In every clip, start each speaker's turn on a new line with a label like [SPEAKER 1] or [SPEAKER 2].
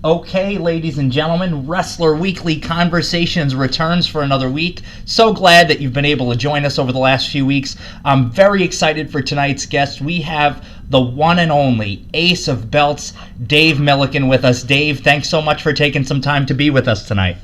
[SPEAKER 1] Okay, ladies and gentlemen, Wrestler Weekly Conversations returns for another week. So glad that you've been able to join us over the last few weeks. I'm very excited for tonight's guest. We have the one and only Ace of Belts, Dave Millican, with us. Dave, thanks so much for taking some time to be with us tonight.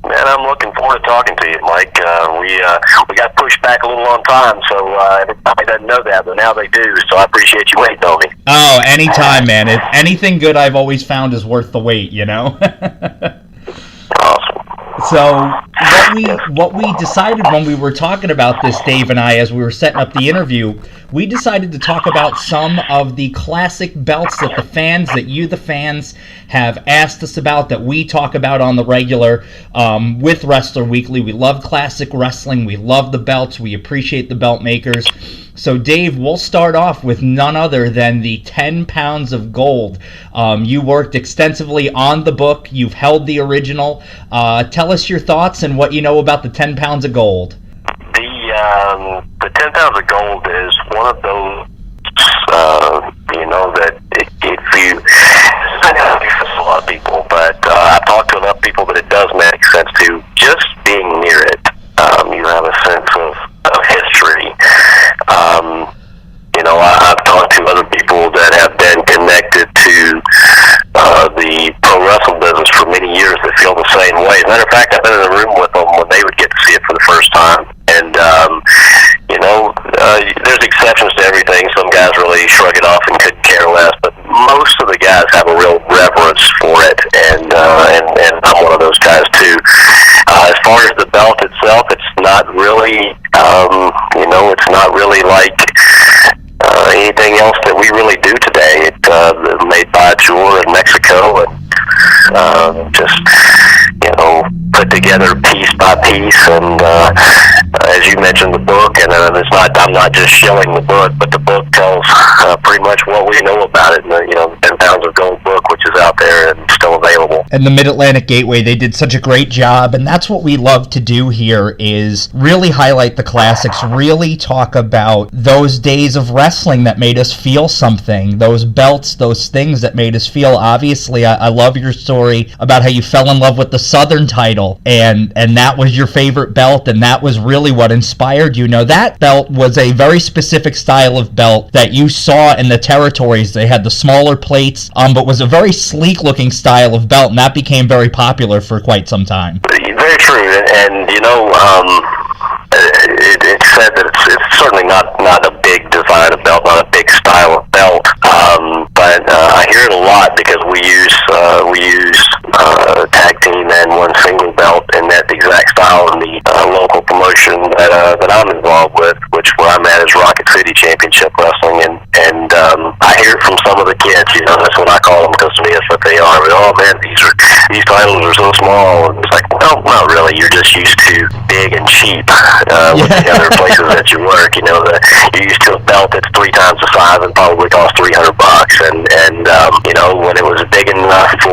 [SPEAKER 2] Man, I'm looking forward to talking to you, Mike. We got pushed back a little on time, so everybody doesn't know that, but now they do, so I appreciate you waiting on me.
[SPEAKER 1] Oh, anytime, man. Anything good I've always found is worth the wait, you know?
[SPEAKER 2] Awesome.
[SPEAKER 1] So what we decided when we were talking about this, Dave and I, as we were setting up the interview, we decided to talk about some of the classic belts that the fans, have asked us about, that we talk about on the regular with Wrestler Weekly. We love classic wrestling. We love the belts. We appreciate the belt makers. So, Dave, we'll start off with none other than the 10 pounds of gold. You worked extensively on the book. You've held the original. Tell us your thoughts and what you know about the 10 pounds of gold.
[SPEAKER 2] The 10 pounds of gold is one of those, that if you, I know it's a lot of people, but I've talked to enough people that it does make sense to just being near it. You have a sense of history. I've talked to other people that have been connected to the pro wrestling business for many years that feel the same way. As a matter of fact, I've been in the room with them when they would get to see it for the first time. And, there's exceptions to everything. Some guys really shrug it off and couldn't care less, but most of the guys have a real reverence for it, and I'm one of those guys too. As far as the belt itself, it's not really, it's not really like anything else that we really do today. It's made by a jeweler in Mexico, and put together piece by piece. And as you mentioned, the book, and I'm not just shilling the book, but the book tells pretty much what we know about it. And, the 10 Pounds of Gold book, which is out there and still available.
[SPEAKER 1] And the Mid-Atlantic Gateway, they did such a great job, and that's what we love to do here, is really highlight the classics, really talk about those days of wrestling that made us feel something, those belts, those things that made us feel. Obviously, I love your story about how you fell in love with the Southern title, and that was your favorite belt, and that was really what inspired you. Now, that belt was a very specific style of belt that you saw in the territories. They had the smaller plates, but was a very sleek-looking style of belt, and that became very popular for quite some time.
[SPEAKER 2] Very true, and it's said that it's certainly not a big design of belt, not a big style of belt, but I hear it a lot because we use tag team and one single belt in that exact style in the local promotion that I'm involved with, which where I'm at is Rocket City Championship Wrestling, and I hear it from some of the kids. That's what I call them, because to me that's what they are. But, oh man, these titles are so small. And it's like, well, not really. You're just used to big and cheap with the other places that you work. You're used to a belt that's 3 times the size and probably costs $300. And when it was big enough for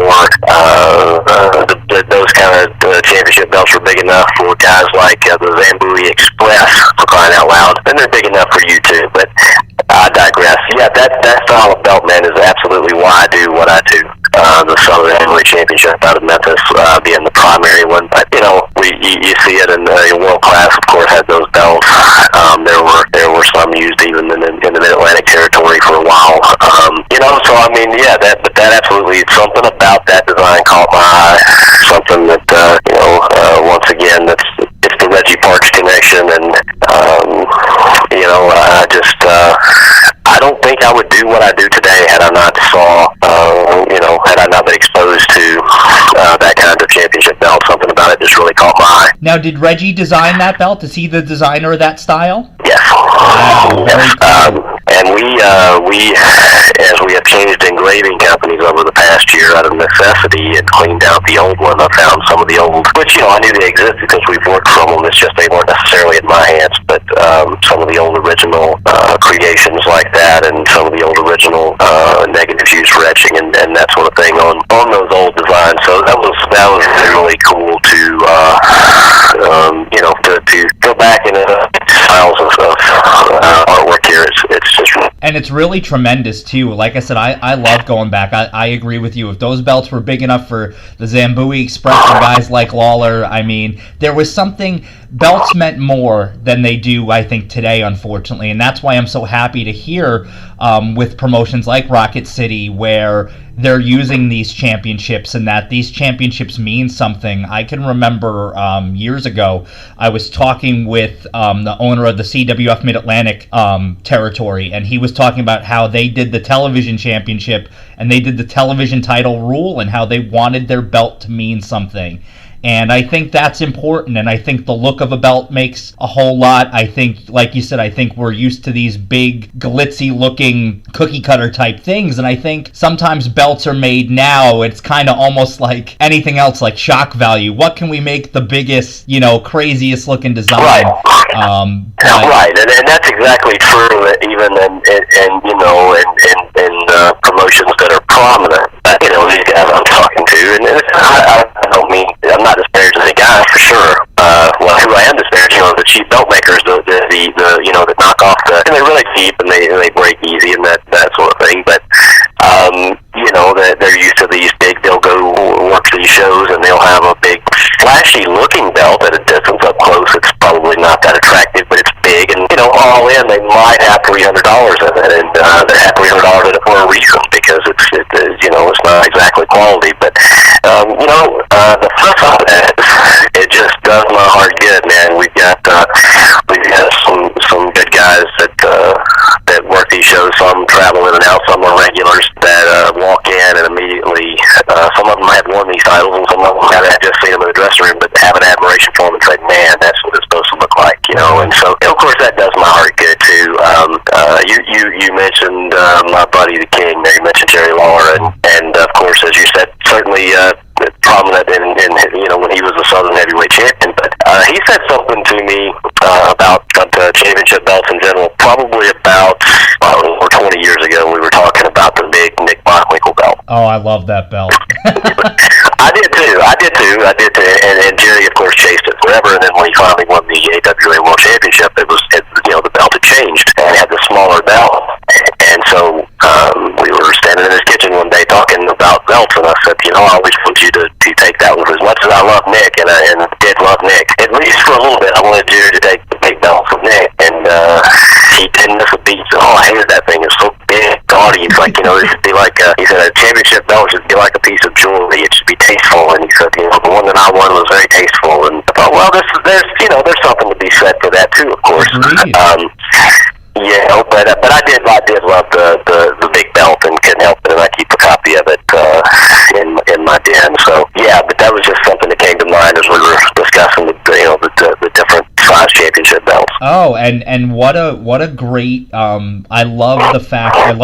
[SPEAKER 2] those kind of championship belts were big enough for guys like the Zambui Express, for crying out loud, then they're big enough for you too. But I digress. Yeah, that style of belt, man, is absolutely why I do what I do. The Southern Heavyweight Championship out of Memphis being the primary one, but you see it in World Class, of course, had those belts. There were some used even in the Mid-Atlantic territory for a while. So I mean, yeah, that absolutely, something about that design caught my eye. Something that once again, it's the Reggie Parks connection, and I don't think I would do what I do today had I not had I not been exposed to that kind of championship belt. Something about it just really caught my eye.
[SPEAKER 1] Now, did Reggie design that belt? Is he the designer of that style?
[SPEAKER 2] Yes.
[SPEAKER 1] Wow, very cool.
[SPEAKER 2] And we, as we have changed engraving companies over the past year out of necessity and cleaned out the old one, I found some of the old, which, I knew they existed because we've worked from them. It's just they weren't necessarily in my hands, but some of the old original creations like that, and some of the old original negative use retching and that sort of thing on those old designs. So that was really cool to go back into styles of artwork here. It's just.
[SPEAKER 1] And it's really tremendous, too. Like I said, I love going back. I agree with you. If those belts were big enough for the Zambui Express and guys like Lawler, I mean, there was something... Belts meant more than they do, I think, today, unfortunately. And that's why I'm so happy to hear with promotions like Rocket City where they're using these championships and that these championships mean something. I can remember years ago, I was talking with the owner of the CWF Mid-Atlantic territory, and he was talking about how they did the television championship and they did the television title rule and how they wanted their belt to mean something. And I think that's important, and I think the look of a belt makes a whole lot. I think, like you said, I think we're used to these big, glitzy-looking cookie-cutter type things, and I think sometimes belts are made now, it's kind of almost like anything else, like shock value. What can we make the biggest, craziest-looking design?
[SPEAKER 2] Right. Right, and that's exactly true, even in promotions that are prominent. These guys I'm talking to, and I don't mean, I'm not disparaging the guys for sure. Who I am disparaging are the cheap belt makers, the that knock off and they're really cheap and they break easy and that sort of thing. But that they're used to these big. They'll go work these shows and they'll have a big, flashy looking belt at a distance up close. It's probably not that attractive, but it's big, and all in they might have $300 in it, and they have $300 in it for a reason because it's not exactly quality. But the flip side of that, it just does my heart good, man. We've got some good guys that work these shows. Some travel in and out, some are regulars that walk in and immediately. Some of them have won these titles, and some of them have just seen them in the dressing room, but have an admiration for them and say, "Man, that's what it's supposed to look like," And so, of course, that does my heart good too. You mentioned my buddy the King there. You mentioned Jerry Lawler, and of course, as you said, certainly prominent in when he was the Southern Heavyweight Champion. But he said something to me about championship belts in general, probably about 20 years ago. We were talking about the big Nick Bockwinkel belt.
[SPEAKER 1] Oh, I love that belt.
[SPEAKER 2] I did too. And Jerry, of course, chased it forever. And then when he finally won the AWA World Championship, the belt had changed and had the smaller belt. And so we were standing in his kitchen one day talking about belts, and I said, I always want you to take that one. As much as I love Nick, and I did love Nick, at least for a little bit, I wanted Jerry to take the big belt from Nick, and he didn't miss a beat. He said, I hated that thing. It's so big, gaudy. It's like, this should be like he said, a championship belt should be like a piece of jewelry. It should be tasteful. And he said, the one that I won was very tasteful. And I thought, well, there's something to be said for that too, of course. But I did love the big belt and couldn't help it, and I keep a copy of it in my den. So but that was just something that came to mind as we were discussing the different size championship belts.
[SPEAKER 1] Oh, and what a great I love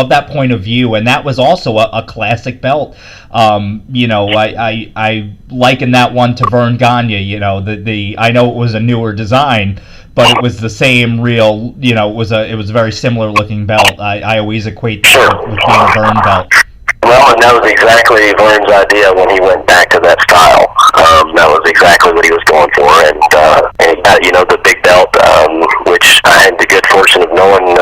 [SPEAKER 1] that point of view, and that was also a classic belt. I liken that one to Vern Gagne. I know it was a newer design, but it was the same real, it was a very similar looking belt. I always equate that with being a Vern belt.
[SPEAKER 2] Well, and that was exactly Vern's idea when he went back to that style. That was exactly what he was going for, and he got, the big belt, which I had the good fortune of knowing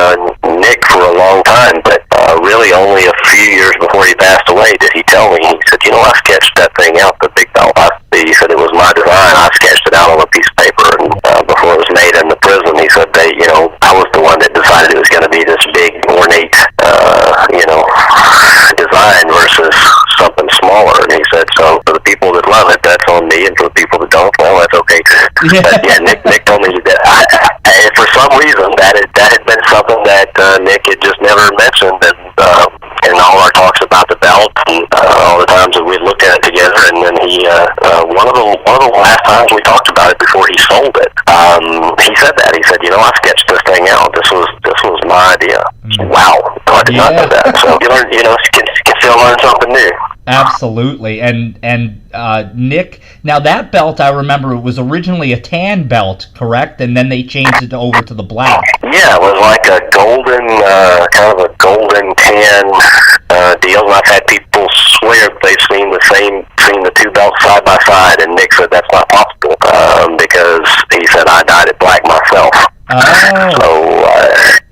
[SPEAKER 2] Nick for a long time, but really only a few years before he passed away did he tell me. He said, I sketched that thing out, the big belt. He said it was my design. I sketched it out on a piece of paper, and before it was made in the prison, he said I was the one that decided it was going to be this big, ornate, design versus something smaller. And he said, so for the people that love it, that's on me, and for the people that don't, well, that's okay too. But Nick told me that for some reason that had been something that Nick had just never mentioned, and all our talks about the belt and all the times that we looked at it together, and then he one of the last times we talked about it before he sold it, he said that. He said, I sketched this thing out. This was my idea. Wow, I did not know that. So you learn, you can still learn something new.
[SPEAKER 1] Absolutely, and Nick. Now that belt, I remember, it was originally a tan belt, correct? And then they changed it over to the black. Yeah,
[SPEAKER 2] it was like a golden, kind of a golden tan deal. And I've had people swear they've seen the two belts side by side, and Nick said that's not possible because he said I dyed it black myself.
[SPEAKER 1] Oh.
[SPEAKER 2] So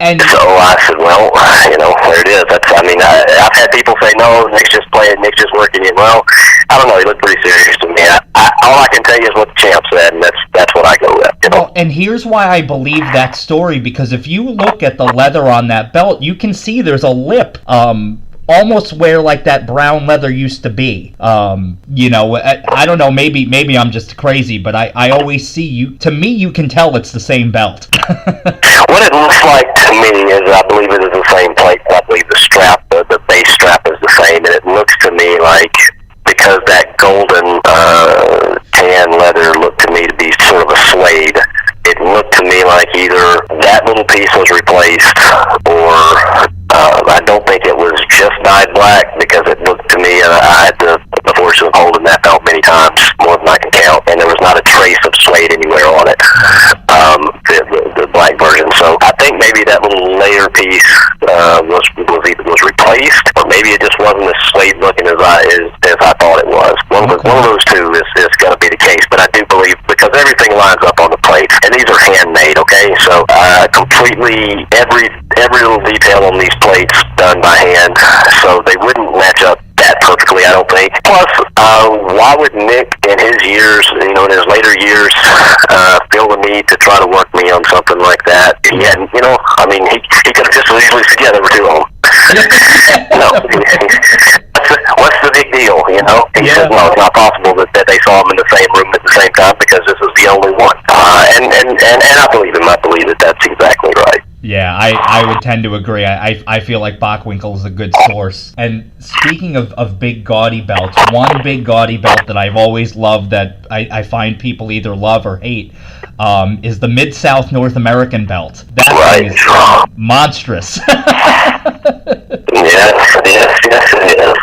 [SPEAKER 1] And
[SPEAKER 2] so I said, well, there it is. I've had people say, no, Nick's just playing, Nick's just working it. Well, I don't know. He looked pretty serious to me. All I can tell you is what the champ said, and that's what I go with.
[SPEAKER 1] Well, and here's why I believe that story, because if you look at the leather on that belt, you can see there's a lip, almost where like that brown leather used to be. I don't know, maybe I'm just crazy, but I always see to me you can tell it's the same belt.
[SPEAKER 2] What it looks like to me is I believe it is the same plate. I believe the strap, the base strap is the same, and it looks to me like, because that golden tan leather looked to me to be sort of a suede, it looked to me like either that little piece was replaced, or I don't think it was just dyed black, because it looked to me, I had the fortune of holding that belt many times, more than I can count, and there was not a trace of suede anywhere on it, the black version. So I think maybe that little layer piece was replaced, or maybe it just wasn't as suede looking as I thought it was. One of those two is going to be the case, but I do believe, because everything lines up on the plates, and these are handmade, okay? So completely every little detail on these plates done by hand, so they wouldn't match up that perfectly, I don't think. Plus, why would Nick, in his years, in his later years, feel the need to try to work me on something like that? He hadn't, he could have just as easily said, yeah, there were two of them. What's the big deal, He said, no, it's not possible that they saw him in the same room at the same time, because this is the only one. And I believe him. I believe that that's exactly right.
[SPEAKER 1] Yeah, I would tend to agree. I feel like Bockwinkel is a good source. And speaking of big gaudy belts, one big gaudy belt that I've always loved that I find people either love or hate is the MidSouth North American belt. That thing is monstrous.
[SPEAKER 2] Yes, it is.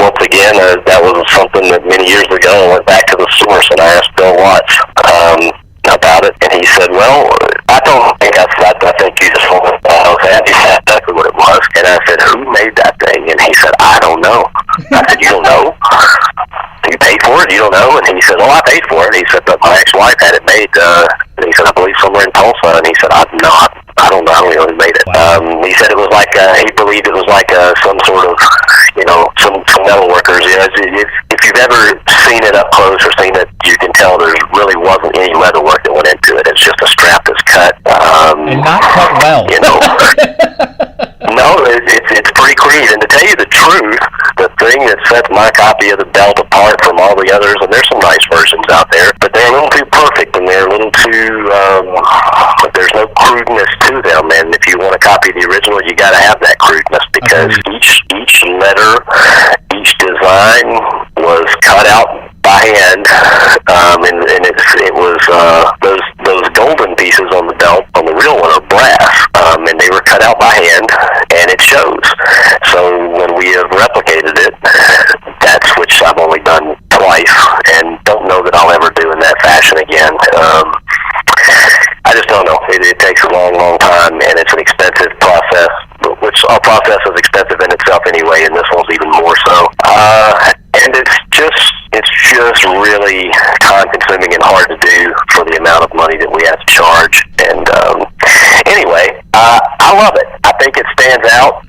[SPEAKER 2] Once again, that was something that many years ago I went back to the source and I asked Bill Watts about it, and he said, well, I don't think I think you just want to say, I just asked exactly what it was, and I said, who made that thing? And he said, I don't know. I said, you don't know? You paid for it? You don't know? And he said, well, I paid for it. And he said, but my ex-wife had it made, and he said, I believe somewhere in Tulsa, and he said, I don't know who made it. He said it was like, he believed it was like some sort of, some metal workers. If you've ever seen it up close or seen it, you can tell there really wasn't any leather work that went into it. It's just a strap that's cut.
[SPEAKER 1] And not cut well.
[SPEAKER 2] No, it's pretty crude. And to tell you the truth, the thing that sets my copy of the belt apart from all the others, and there's some nice versions out there, but they're a little too perfect, and they're a little too, there's no crudeness to them. And if you want to copy the original, you got to have that crudeness, because each letter, each design was cut out by hand, and it was those golden pieces on the belt on the real one are brass, and they were cut out by hand, and it shows. So when we have replicated it, that's which I've only done twice, and don't know that I'll ever do in that fashion again. I just don't know. It takes a long, long time, and it's an expensive process, which our process is expensive in itself anyway, and this one's even more so. And it's just really time-consuming and hard to do for the amount of money that we have to charge. And anyway, I love it. I think it stands out.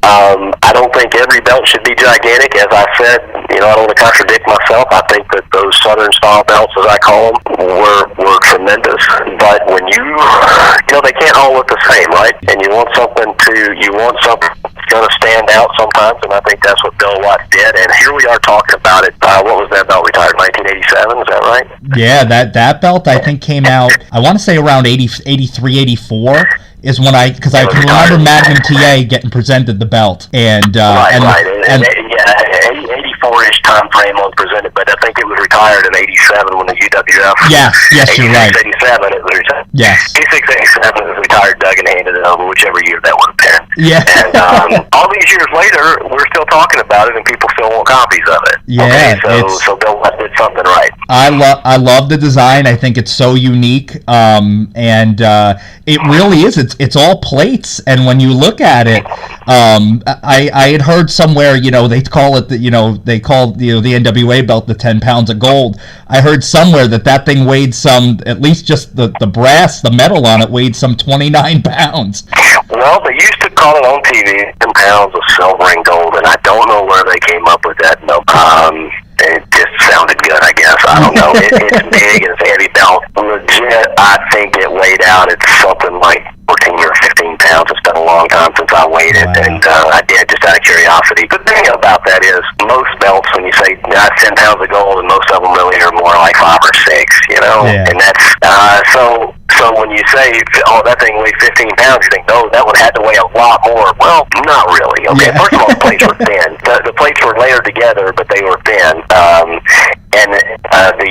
[SPEAKER 2] I don't think every belt should be gigantic. As I said, I don't want to contradict myself. I think that those Southern style belts, as I call them, were tremendous. But when they can't all look the same, right? And you want something that's going to stand out sometimes, and I think that's what Bill Watts did. And here we are talking about it. What was that belt retired? 1987, is that right?
[SPEAKER 1] Yeah, that belt I think came out, I want to say around 83, 84. Is when because I can remember Magnum TA getting presented the belt, and
[SPEAKER 2] 84-ish time frame on presented, but I think it was retired in 87 when the UWF.
[SPEAKER 1] Yes, you're right.
[SPEAKER 2] 87, it was retired.
[SPEAKER 1] Yes.
[SPEAKER 2] 86, 87 it was retired. Duggan handed it over, whichever year that would have been.
[SPEAKER 1] Yeah.
[SPEAKER 2] And all these years later, we're still talking about it, and people still want copies of it.
[SPEAKER 1] Yeah,
[SPEAKER 2] okay, so Bill West did something right.
[SPEAKER 1] I love the design. I think it's so unique, and it really is. It's all plates, and when you look at it, I had heard somewhere, they call it the NWA belt the 10 pounds of gold. I heard somewhere that thing weighed at least just the brass, the metal on it weighed some 29 pounds.
[SPEAKER 2] Well, they used to call it on TV 10 pounds of silver and gold, and I don't know where they came up with that number. It just sounded good, I guess. I don't know. It's big, it's a heavy belt. Legit, I think it weighed out at something like 14 or 15 pounds. It's been a long time since I weighed it, and I did just out of curiosity. The thing about that is, most belts, when you say 10 pounds of gold, and most of them really are more like 5 or 6,
[SPEAKER 1] Yeah.
[SPEAKER 2] and that's, so when you say, that thing weighed 15 pounds, you think, that one had to weigh a lot more. Well, not really. Okay, First of all, the plates were thin. The plates were layered together, but they were thin. And the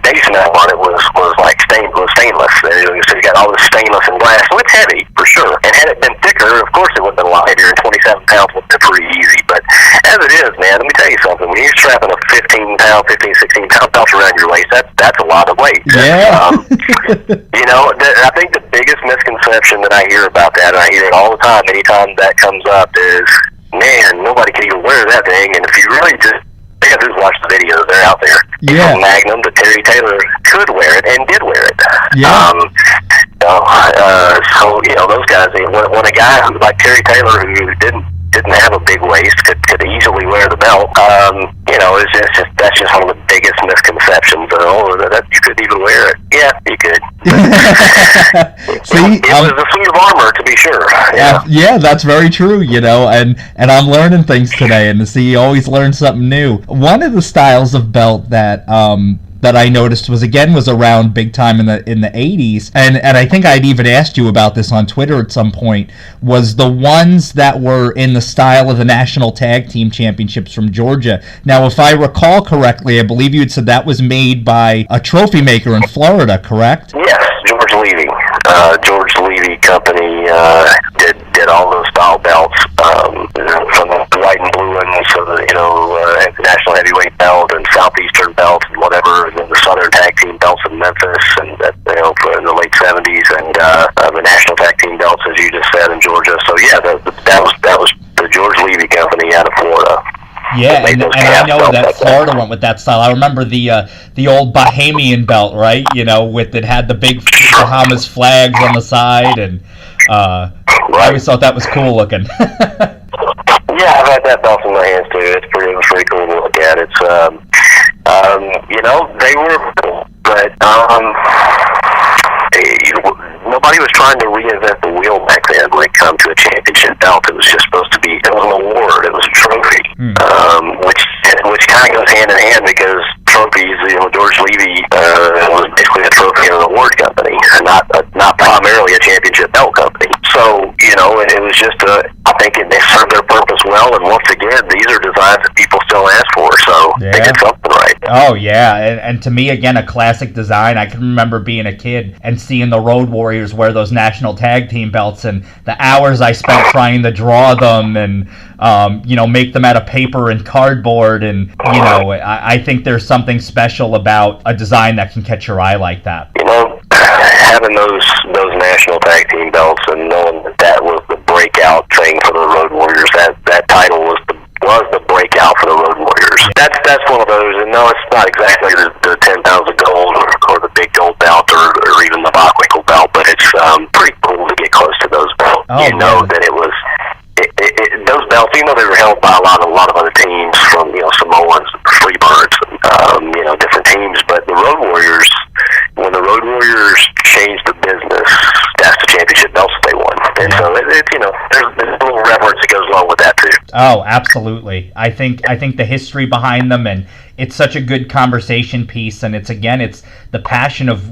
[SPEAKER 2] base metal on it was like stainless. So you got all this stainless and glass. So it's heavy, for sure. And had it been thicker, of course it would have been a lot heavier, and 27 pounds would have been pretty easy. But as it is, man, let me tell you something. When you're strapping a 16 pound belt around your waist, that's a lot of weight.
[SPEAKER 1] Yeah.
[SPEAKER 2] I think the biggest misconception that I hear about that, and I hear it all the time, anytime that comes up, is, man, nobody can even wear that thing. And if you really just watch the videos, they're out there.
[SPEAKER 1] Yeah.
[SPEAKER 2] From Magnum to Terry Taylor could wear it and did wear it.
[SPEAKER 1] Yeah.
[SPEAKER 2] Those guys, when a guy like Terry Taylor, who didn't have a big waist, could easily wear the belt, that's just one of the biggest misconceptions. That you couldn't even wear it. Yeah, you could.
[SPEAKER 1] See,
[SPEAKER 2] it was a suit of armor, to be sure.
[SPEAKER 1] Yeah, that's very true, and I'm learning things today, and you always learn something new. One of the styles of belt that I noticed was around big time in the 80s, and I think I'd even asked you about this on Twitter at some point, was the ones that were in the style of the National Tag Team Championships from Georgia. Now, if I recall correctly, I believe you had said that was made by a trophy maker in Florida, correct?
[SPEAKER 2] Yes, George Levy. George Levy Company did all those style belts, from the white and blue ones, so the National Heavyweight Belt and Southeastern Belt and whatever, and then the Southern Tag Team Belts in Memphis, and in the late 70s, and the National Tag Team Belts, as you just said, in Georgia. So yeah, that was the George Levy Company out of Florida.
[SPEAKER 1] Yeah, and I know that Florida went with that style. I remember the old Bahamian belt, right? It had the big Bahamas flags on the side, and I always thought that was cool looking.
[SPEAKER 2] Yeah, I've had that belt in my hands too. It's pretty cool to look at. It's they were, but nobody was trying to reinvent the wheel back then when it came to a championship belt. It was just supposed to be, it was an award, it was a trophy, which kind of goes hand in hand, because trophies, George Levy was basically a trophy and an award company, and not primarily a championship belt company. So, and it was just I think they served their purpose well, and once again, these are designs that people still ask for, so they did something right.
[SPEAKER 1] Oh, yeah, and to me, again, a classic design. I can remember being a kid and seeing the Road Warriors wear those National Tag Team belts, and the hours I spent trying to draw them and, make them out of paper and cardboard, and, I think there's something special about a design that can catch your eye like that.
[SPEAKER 2] Having those National Tag Team belts and knowing that was the breakout thing for the Road Warriors, that title was the breakout for the Road Warriors. That's one of those, and no, it's not exactly the 10 pounds of gold or the big gold belt or even the Bockwinkel belt, but it's pretty cool to get close to those belts. That it was those belts, even though they were held by a lot of other teams, from Samoans, Freebirds, and different teams, but the Road Warriors, when the Road Warriors changed the business, that's the championship belts that they won. And so there's a little reverence that goes along with that too.
[SPEAKER 1] Oh, absolutely. I think the history behind them, and it's such a good conversation piece, and it's the passion of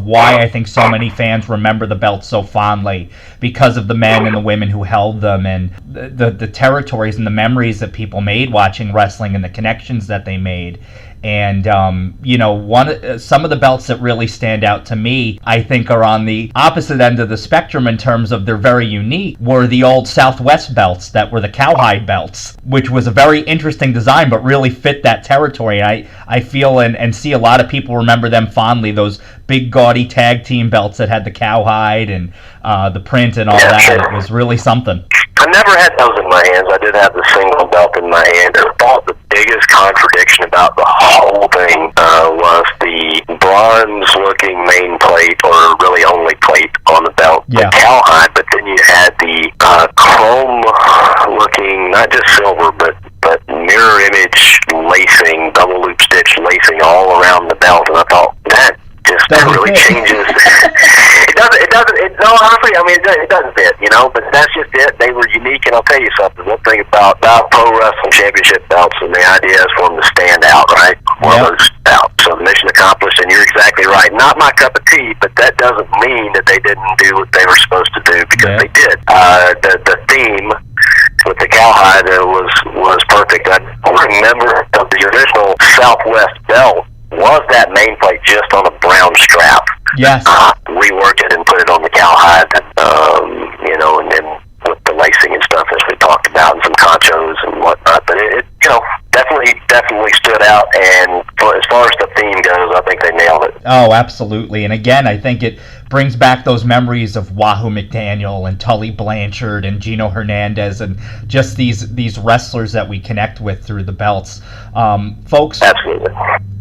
[SPEAKER 1] why I think so many fans remember the belts so fondly, because of the men and the women who held them, and the territories and the memories that people made watching wrestling and the connections that they made. And some of the belts that really stand out to me, I think, are on the opposite end of the spectrum in terms of they're very unique, were the old Southwest belts that were the cowhide belts, which was a very interesting design but really fit that territory. I feel and see a lot of people remember them fondly, those big gaudy tag team belts that had the cowhide and the print and all that. Sure. It was really something.
[SPEAKER 2] I never had those in my hands. I did have the single belt in my hand. I thought the biggest contradiction about the whole thing was the bronze-looking main plate, or really only plate on the belt, the cowhide, but then you had the chrome-looking, not just silver, but mirror image lacing, double loop stitch lacing all around the belt, and I thought, that just really changes. It doesn't fit, but that's just it. They were unique, and I'll tell you something. One thing about pro wrestling championship belts, and the idea is for them to stand out, right? One of those belts. So the mission accomplished, and you're exactly right. Not my cup of tea, but that doesn't mean that they didn't do what they were supposed to do, because they did. The theme with the cowhide was perfect. I remember the original Southwest belt was that main plate just on a brown strap.
[SPEAKER 1] Yes.
[SPEAKER 2] Reworked it and put it on the cowhide, and then with the lacing and stuff, as we talked about, and some conchos and whatnot. But it definitely stood out, and as far as the theme goes, I think they nailed it.
[SPEAKER 1] Oh, absolutely. And again, I think it brings back those memories of Wahoo McDaniel and Tully Blanchard and Gino Hernandez, and just these wrestlers that we connect with through the belts. Folks,
[SPEAKER 2] absolutely.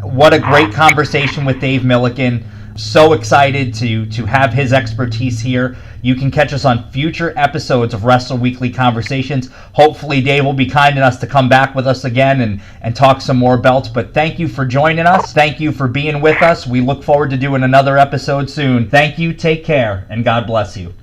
[SPEAKER 1] What a great conversation with Dave Millican. So excited to have his expertise here. You can catch us on future episodes of Wrestle Weekly Conversations. Hopefully Dave will be kind enough to come back with us again and talk some more belts. But thank you for joining us. Thank you for being with us. We look forward to doing another episode soon. Thank you, take care, and God bless you.